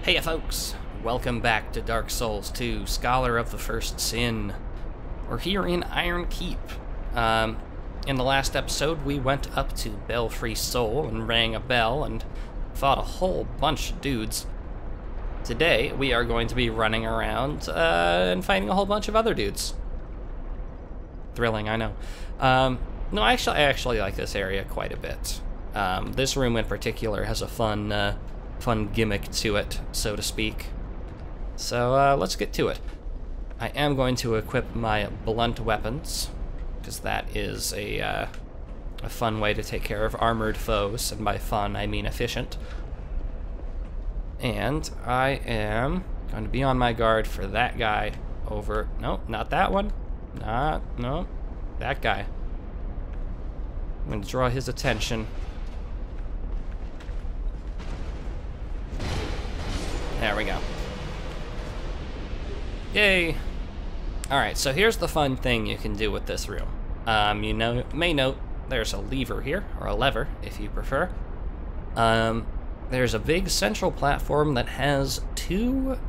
Hey folks, welcome back to Dark Souls 2, Scholar of the First Sin. We're here in Iron Keep. In the last episode, we went up to Belfry Soul and rang a bell and fought a whole bunch of dudes. Today, we are going to be running around and fighting a whole bunch of other dudes. Thrilling, I know. No, I actually like this area quite a bit. This room in particular has a fun gimmick to it, so to speak. So let's get to it. I am going to equip my blunt weapons, because that is a fun way to take care of armored foes, and by fun I mean efficient. And I am going to be on my guard for that guy over... No, not that one. No, that guy. I'm going to draw his attention. There we go. Yay! Alright, so here's the fun thing you can do with this room. You may note there's a lever here, or a lever, if you prefer. There's a big central platform that has two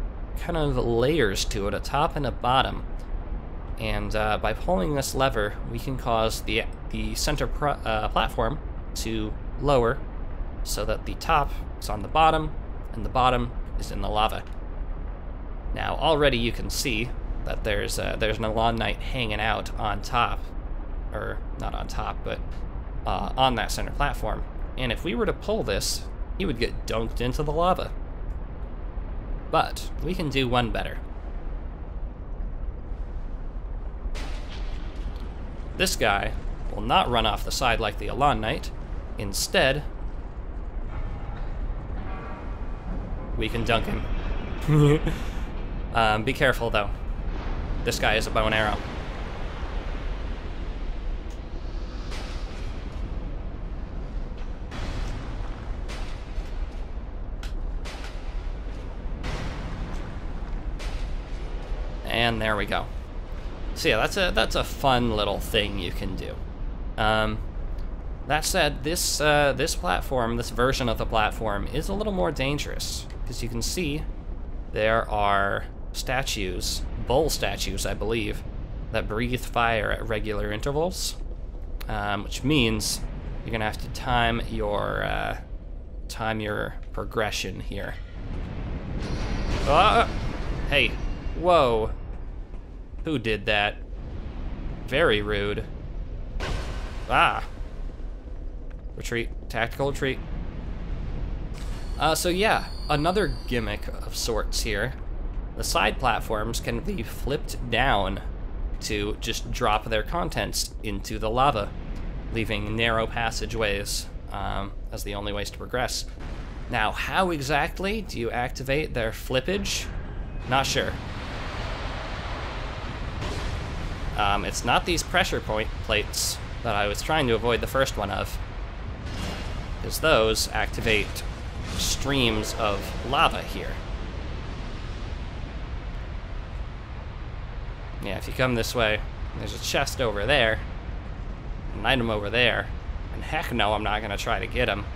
kind of layers to it, a top and a bottom. And by pulling this lever, we can cause the center platform to lower so that the top is on the bottom, and the bottom is in the lava. Now, already you can see that there's an Alon Knight hanging out on top, or not on top, but on that center platform. And if we were to pull this, he would get dunked into the lava. But we can do one better. This guy will not run off the side like the Alon Knight. Instead, we can dunk him. Be careful, though. This guy is a bow and arrow. And there we go. So yeah, that's a fun little thing you can do. That said, this platform, this version of the platform, is a little more dangerous. As you can see, there are statues, bull statues, I believe, that breathe fire at regular intervals, which means you're gonna have to time your progression here. Hey, whoa! Who did that? Very rude. Retreat, tactical retreat. So yeah, another gimmick of sorts here. The side platforms can be flipped down to just drop their contents into the lava, leaving narrow passageways as the only ways to progress. Now, how exactly do you activate their flippage? Not sure. It's not these pressure point plates that I was trying to avoid the first one of, because those activate streams of lava here. Yeah, if you come this way, there's a chest over there, an item over there, and heck no, I'm not going to try to get him.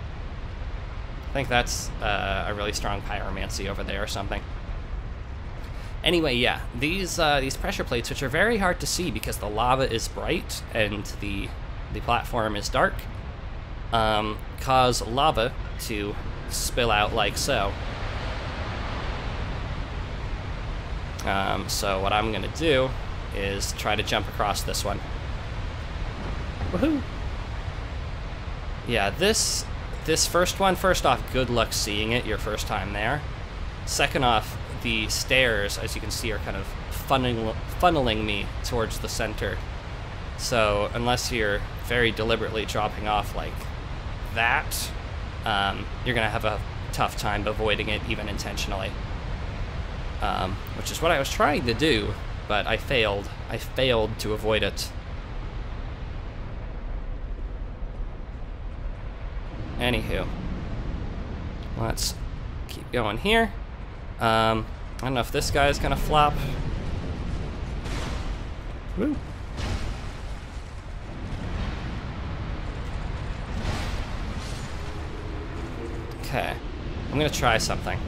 I think that's a really strong pyromancy over there or something. Anyway, yeah, these pressure plates, which are very hard to see because the lava is bright and the platform is dark, cause lava to spill out like so. So what I'm gonna do is try to jump across this one. Woohoo! Yeah, this first one, first off, good luck seeing it your first time there. Second off, the stairs, as you can see, are kind of funneling me towards the center. So unless you're very deliberately dropping off like that, you're gonna have a tough time avoiding it, even intentionally. Which is what I was trying to do, but I failed. I failed to avoid it. Anywho, let's keep going here. I don't know if this guy's gonna flop. Woo. Okay, I'm gonna try something.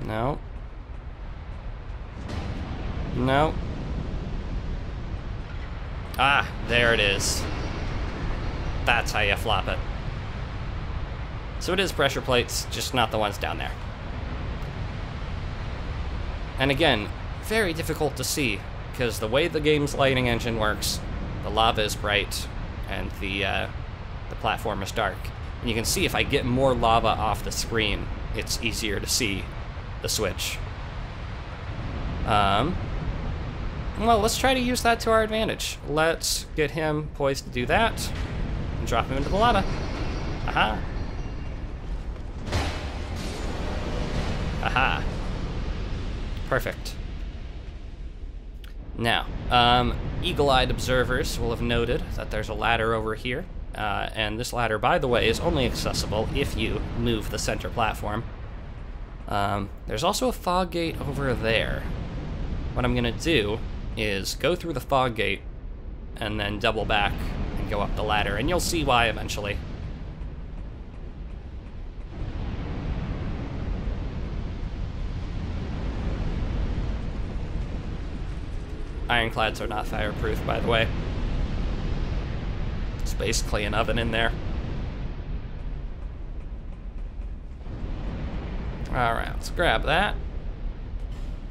No. No. Ah, there it is. That's how you flop it. So it is pressure plates, just not the ones down there. And again, very difficult to see, because the way the game's lighting engine works, the lava is bright, and the platform is dark. And you can see if I get more lava off the screen, it's easier to see the switch. Well, let's try to use that to our advantage. Let's get him poised to do that, and drop him into the lava. Aha. Aha. Perfect. Now, eagle-eyed observers will have noted that there's a ladder over here, and this ladder, by the way, is only accessible if you move the center platform. There's also a fog gate over there. What I'm gonna do is go through the fog gate and then double back and go up the ladder, and you'll see why eventually. Ironclads are not fireproof, by the way. It's basically an oven in there. Alright, let's grab that.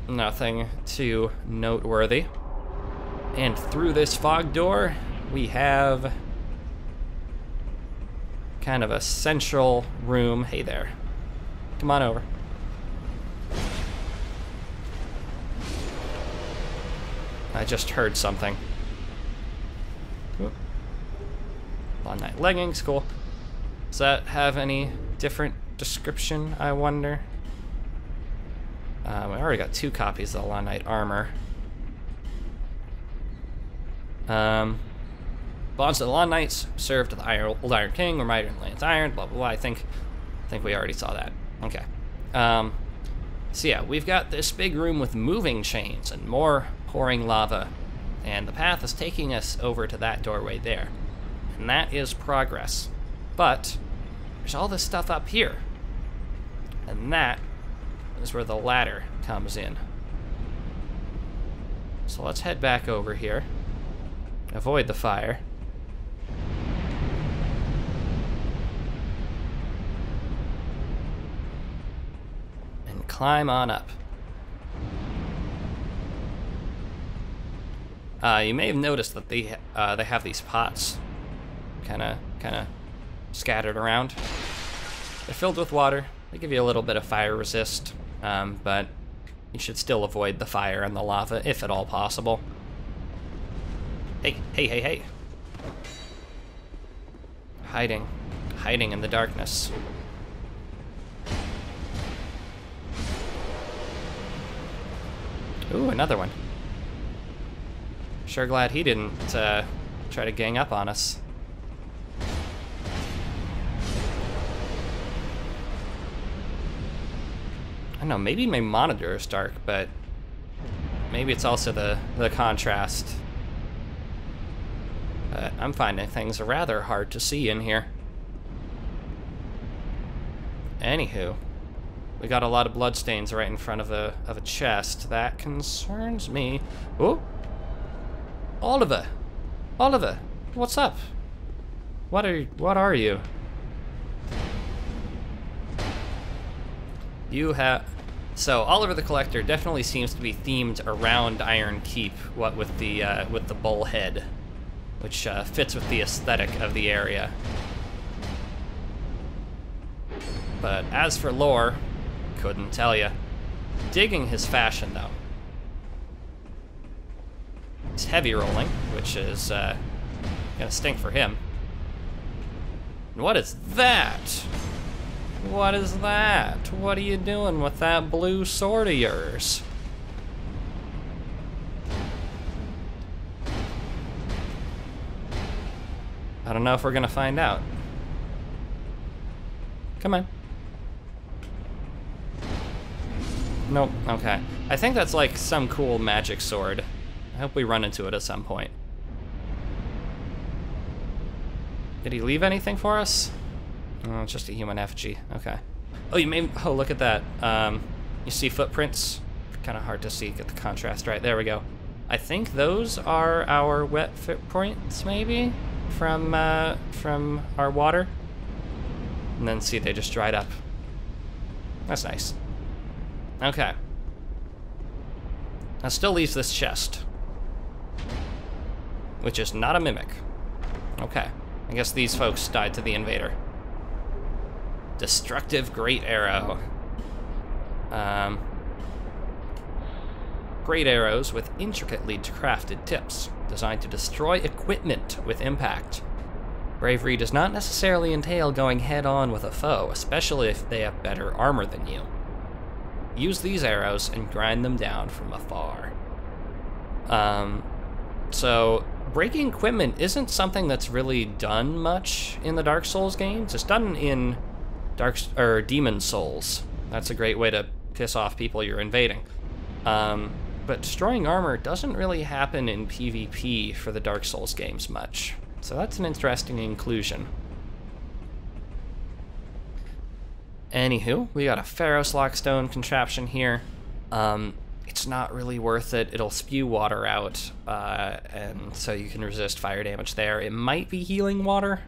Nothing too noteworthy. And through this fog door, we have kind of a central room. Hey there. Come on over. I just heard something. Long night leggings, cool. Does that have any different description, I wonder? We already got 2 copies of the Long Night armor. Bonds of the Long Knights served to the Old Iron King, were mighty in Lance Iron, blah blah blah. I think we already saw that. Okay. So yeah, we've got this big room with moving chains and more pouring lava, and the path is taking us over to that doorway there. And that is progress. But there's all this stuff up here. And that is where the ladder comes in. So let's head back over here. Avoid the fire. And climb on up. You may have noticed that they have these pots kind of scattered around. They're filled with water. They give you a little bit of fire resist, but you should still avoid the fire and the lava if at all possible. Hey, hey, hey, hey. Hiding in the darkness. Ooh, another one. Sure glad he didn't try to gang up on us. I don't know, maybe my monitor is dark, but maybe it's also the contrast. But I'm finding things rather hard to see in here. Anywho, we got a lot of bloodstains right in front of a chest. That concerns me. Oh! Oliver! Oliver! What's up? What are you? You have... So, Oliver the Collector definitely seems to be themed around Iron Keep, what with the bull head, which fits with the aesthetic of the area. But as for lore, couldn't tell ya. Digging his fashion, though. He's heavy rolling, which is gonna stink for him. And what is that? What is that? What are you doing with that blue sword of yours? I don't know if we're gonna find out. Come on. Nope, okay. I think that's like some cool magic sword. I hope we run into it at some point. Did he leave anything for us? Oh, it's just a human effigy. Okay. Oh, you may... Oh, look at that. You see footprints? Kind of hard to see, get the contrast right. There we go. I think those are our wet footprints, maybe, from our water. And then see, they just dried up. That's nice. Okay. That still leaves this chest, which is not a mimic. Okay. I guess these folks died to the invader. Destructive Great Arrow. Great arrows with intricately crafted tips, designed to destroy equipment with impact. Bravery does not necessarily entail going head-on with a foe, especially if they have better armor than you. Use these arrows and grind them down from afar. So breaking equipment isn't something that's really done much in the Dark Souls games. It's done in Demon Souls. That's a great way to piss off people you're invading. But destroying armor doesn't really happen in PvP for the Dark Souls games much. So that's an interesting inclusion. Anywho, we got a Pharos Lockstone contraption here. It's not really worth it. It'll spew water out, and so you can resist fire damage there. It might be healing water,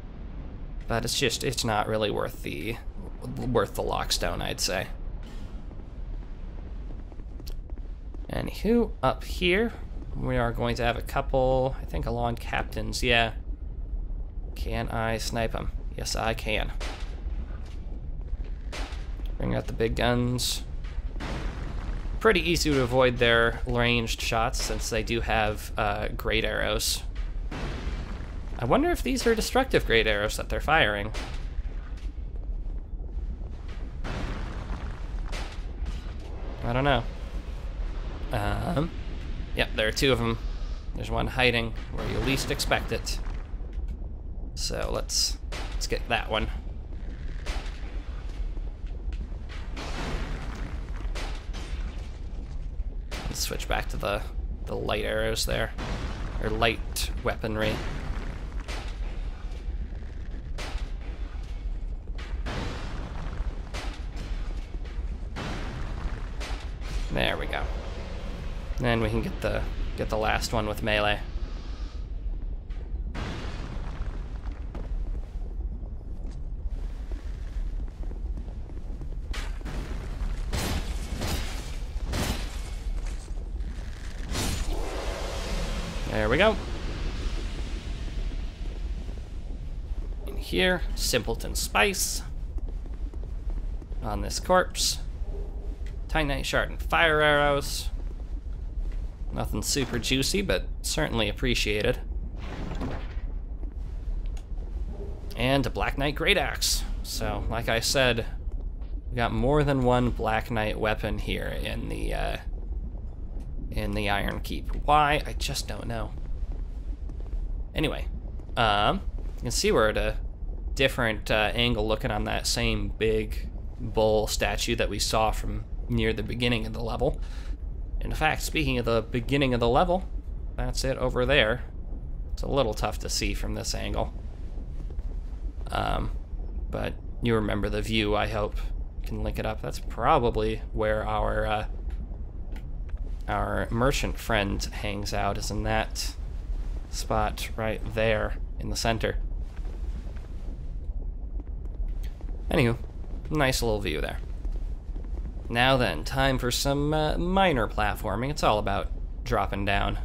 but it's not really worth the Lockstone, I'd say. Anywho, up here, we are going to have a couple, I think, Alon captains, yeah. Can I snipe them? Yes, I can. Bring out the big guns. Pretty easy to avoid their ranged shots since they do have great arrows. I wonder if these are destructive great arrows that they're firing. I don't know. Yep, there are two of them. There's one hiding where you least expect it. So let's get that one. Let's switch back to the light arrows there, or light weaponry. There we go. Then we can get the last one with melee. There we go. In here, Simpleton Spice on this corpse. Titanite Shard and fire arrows. Nothing super juicy, but certainly appreciated. And a Black Knight Great Axe. So, like I said, we got more than one Black Knight weapon here in the Iron Keep. Why? I just don't know. Anyway, you can see we're at a different angle looking on that same big bull statue that we saw from near the beginning of the level. In fact, speaking of the beginning of the level, that's it over there. It's a little tough to see from this angle. But you remember the view, I hope. You can link it up. That's probably where our merchant friend hangs out, is in that spot right there in the center. Anywho, nice little view there. Now then, time for some minor platforming. It's all about dropping down.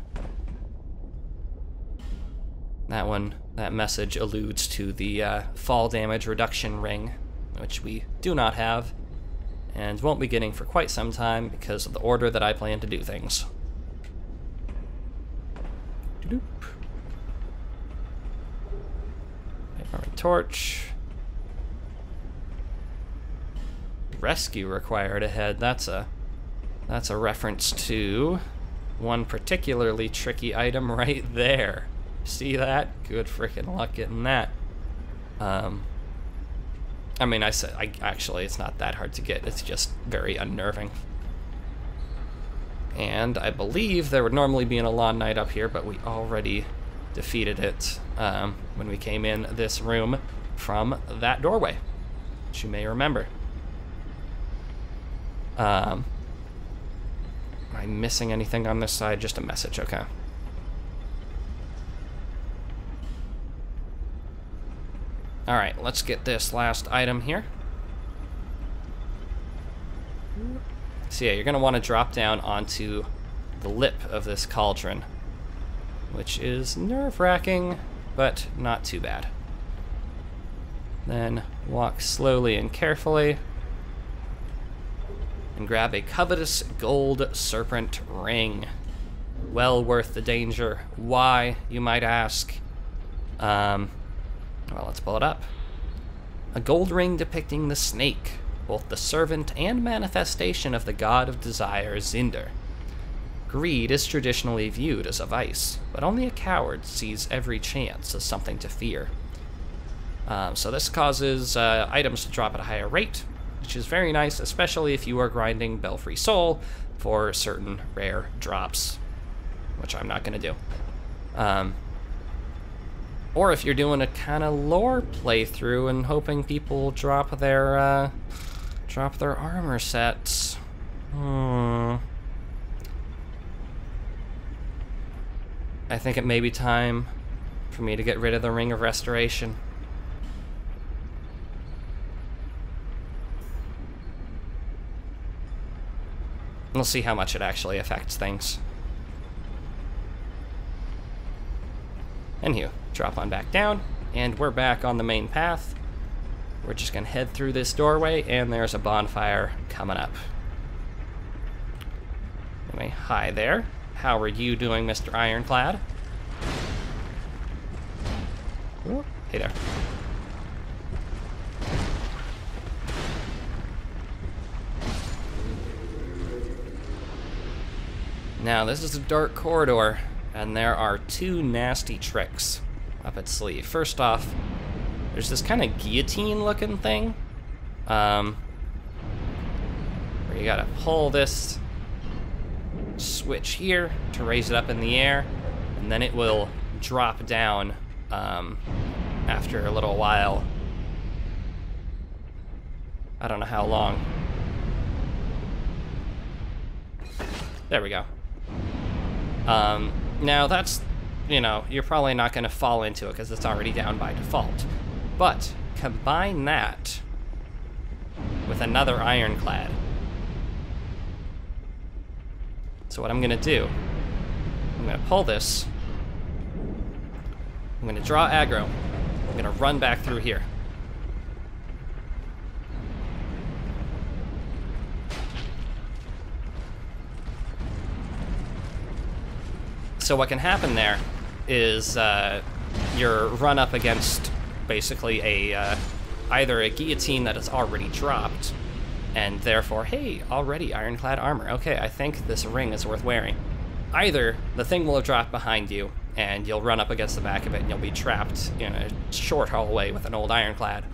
That message alludes to the fall damage reduction ring, which we do not have, and won't be getting for quite some time because of the order that I plan to do things. Torch. Rescue required ahead. That's a reference to one particularly tricky item right there. See that? Good freaking luck getting that. I mean, actually, it's not that hard to get. It's just very unnerving. And I believe there would normally be an Alon Knight up here, but we already defeated it when we came in this room from that doorway, which you may remember. Am I missing anything on this side? Just a message, okay. Alright, let's get this last item here. So yeah, you're going to want to drop down onto the lip of this cauldron, which is nerve-wracking, but not too bad. Then walk slowly and carefully and grab a covetous gold serpent ring. Well worth the danger. Why, you might ask? Well, let's pull it up. A gold ring depicting the snake, both the servant and manifestation of the god of desire, Zinder. Greed is traditionally viewed as a vice, but only a coward sees every chance as something to fear. So this causes items to drop at a higher rate, which is very nice, especially if you are grinding Belfry Soul for certain rare drops, which I'm not going to do. Or if you're doing a kind of lore playthrough and hoping people drop their armor sets. I think it may be time for me to get rid of the Ring of Restoration. We'll see how much it actually affects things. Anywho, drop on back down, and we're back on the main path. We're just gonna head through this doorway, and there's a bonfire coming up. Anyway, hi there. How are you doing, Mr. Ironclad? Ooh, hey there. Now, this is a dark corridor, and there are two nasty tricks up its sleeve. First off, there's this kind of guillotine-looking thing, where you gotta pull this switch here to raise it up in the air, and then it will drop down after a little while. I don't know how long. There we go. Now that's, you know, you're probably not going to fall into it because it's already down by default. But combine that with another ironclad. So what I'm going to do, I'm going to pull this, I'm going to draw aggro, I'm going to run back through here. So what can happen there is you're run up against basically a either a guillotine that is already dropped, and therefore, hey, already ironclad armor. Okay, I think this ring is worth wearing. Either the thing will have dropped behind you, and you'll run up against the back of it, and you'll be trapped in a short hallway with an old ironclad,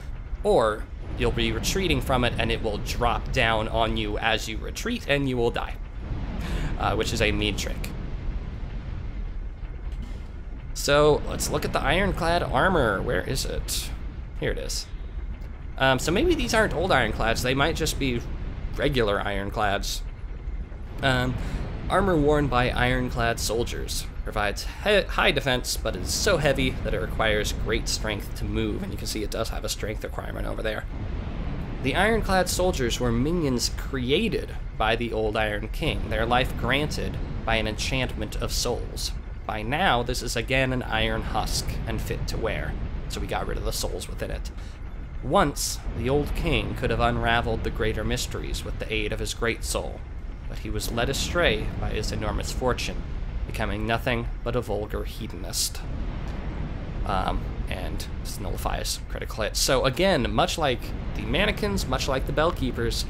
or you'll be retreating from it, and it will drop down on you as you retreat, and you will die, which is a mean trick. So let's look at the ironclad armor. Where is it? Here it is. So maybe these aren't old ironclads. They might just be regular ironclads. Armor worn by ironclad soldiers. Provides high defense, but is so heavy that it requires great strength to move. And you can see it does have a strength requirement over there. The ironclad soldiers were minions created by the old Iron King. Their life granted by an enchantment of souls. By now, this is again an iron husk and fit to wear, so we got rid of the souls within it. Once, the old king could have unraveled the greater mysteries with the aid of his great soul, but he was led astray by his enormous fortune, becoming nothing but a vulgar hedonist. And this nullifies critical hits. So again, much like the mannequins, much like the bellkeepers,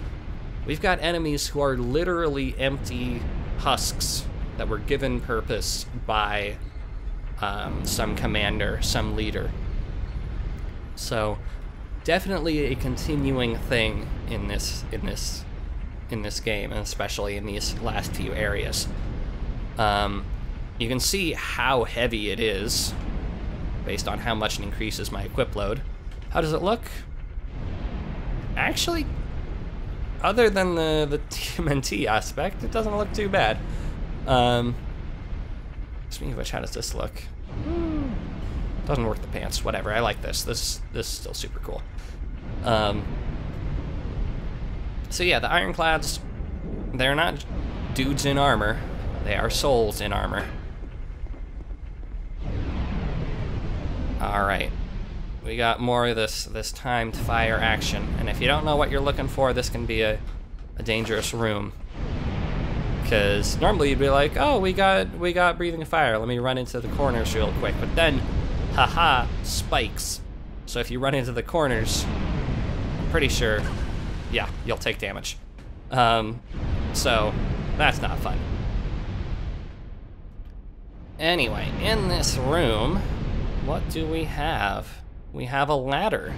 we've got enemies who are literally empty husks that were given purpose by some commander, some leader. So definitely a continuing thing in this game, and especially in these last few areas. You can see how heavy it is based on how much it increases my equip load. How does it look? Actually, other than the TMNT aspect, it doesn't look too bad. Speaking of which, how does this look? Doesn't work the pants. Whatever. I like this. This is still super cool. So yeah, the ironclads, they're not dudes in armor. They are souls in armor. All right. We got more of this timed fire action, and if you don't know what you're looking for, this can be a dangerous room. Because normally you'd be like, oh, we got breathing fire. Let me run into the corners real quick. But then, haha, spikes. So if you run into the corners, I'm pretty sure, yeah, you'll take damage. So that's not fun. Anyway, in this room, what do we have? We have a ladder,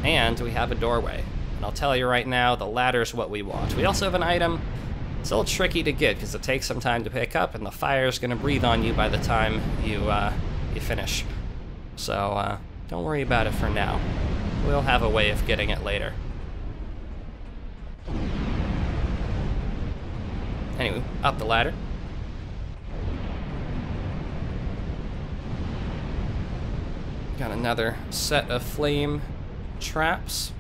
and we have a doorway. And I'll tell you right now, the ladder's what we want. We also have an item. It's a little tricky to get because it takes some time to pick up, and the fire's gonna breathe on you by the time you finish. So don't worry about it for now. We'll have a way of getting it later. Anyway, up the ladder. Got another set of flame traps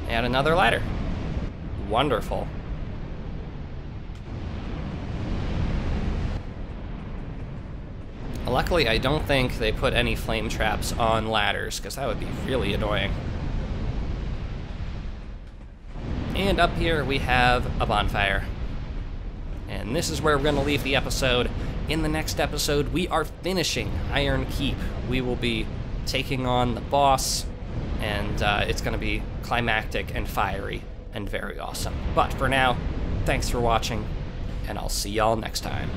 and another ladder. Wonderful. Luckily, I don't think they put any flame traps on ladders, because that would be really annoying. And up here we have a bonfire. And this is where we're going to leave the episode. In the next episode, we are finishing Iron Keep. We will be taking on the boss, and it's going to be climactic and fiery and very awesome. But for now, thanks for watching, and I'll see y'all next time.